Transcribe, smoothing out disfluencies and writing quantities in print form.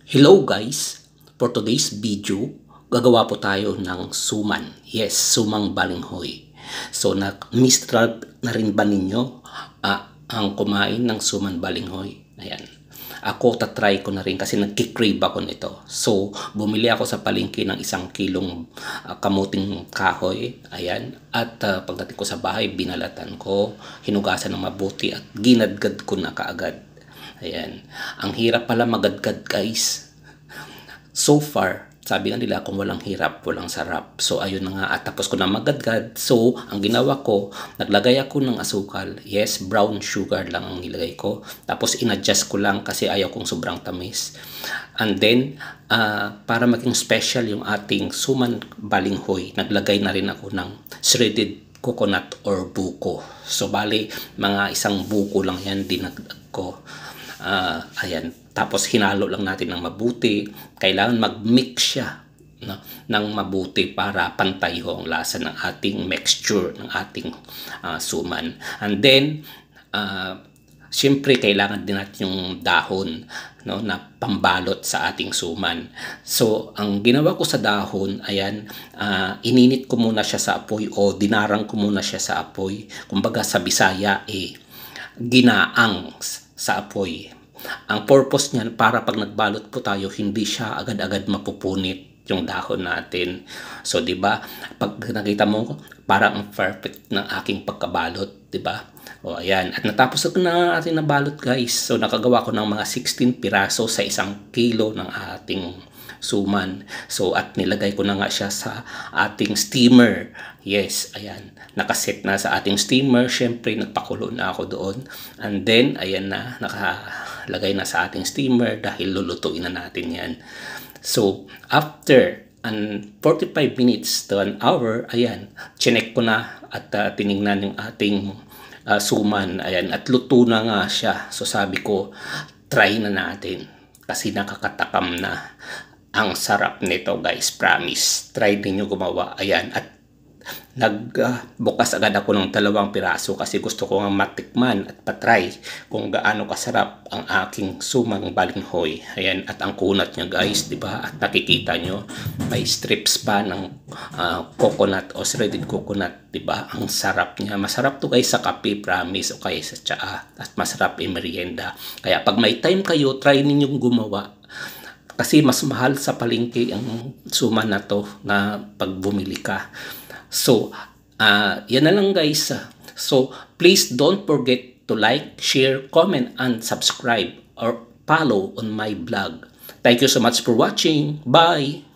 Hello guys! For today's video, gagawa po tayo ng suman. Yes, sumang balinghoy. So, na-miss na rin ba ninyo ang kumain ng suman balinghoy? Ayan. Ako, tatry ko na rin kasi nagkikrave ako nito. So, bumili ako sa palengke ng 1 kilong kamuting kahoy. Ayan. At pagdating ko sa bahay, binalatan ko, hinugasan ng mabuti at ginadgad ko na kaagad. Ayan. Ang hirap pala magadgad guys. So far, sabi nga nila kung walang hirap, walang sarap. So ayun na nga at tapos ko na magadgad. So ang ginawa ko, naglagay ako ng asukal. Yes, brown sugar lang ang nilagay ko. Tapos inadjust ko lang kasi ayaw kong sobrang tamis. And then, para maging special yung ating suman balinghoy, naglagay na rin ako ng shredded coconut or buko. So bali, mga 1 buko lang yan dinagdag ko. Ayan. Tapos hinalo lang natin ng mabuti. Kailangan mag-mix siya, no, ng mabuti para pantay ang lasa ng ating mixture, ng ating suman. And then, siyempre kailangan din natin yung dahon, no, na pambalot sa ating suman. So, ang ginawa ko sa dahon, ayan, ininit ko muna siya sa apoy o dinarang ko muna siya sa apoy. Kumbaga sa Bisaya, ginaang sa apoy. Ang purpose niyan para pag nagbalot po tayo, hindi siya agad-agad mapupunit yung dahon natin. So, 'di ba? Pag nakita mo, parang ang perfect ng aking pagkabalot, 'di ba? O ayan, at natapos na natin nabalot, guys. So, nakagawa ko ng mga 16 piraso sa 1 kilo ng ating suman. So, at nilagay ko na nga siya sa ating steamer. Yes, ayan. Nakaset na sa ating steamer. Syempre, nagpakulo na ako doon. And then, ayan na, nakalagay na sa ating steamer dahil lulutuin na natin yan. So, after 45 minutes to an hour, ayan, chinek ko na at tinignan yung ating suman. Ayan, at luto na nga siya. So, sabi ko, try na natin kasi nakakatakam na. Ang sarap nito guys, promise. Try niyo gumawa. Ayan, at nagbukas agad ako ng 2 piraso kasi gusto ko nga matikman at patry kung gaano kasarap ang aking sumang balinghoy. Ayan, at ang kunat niya guys, di ba? At nakikita nyo, may strips pa ng coconut o shredded coconut, di ba? Ang sarap niya. Masarap to guys sa kape, promise, o kaya sa tsaa. At masarap merienda. Kaya pag may time kayo, try ninyong gumawa. Kasi mas mahal sa palengke ang suman na to na pag bumili ka. So, yan na lang guys. So, please don't forget to like, share, comment, and subscribe or follow on my blog. Thank you so much for watching. Bye!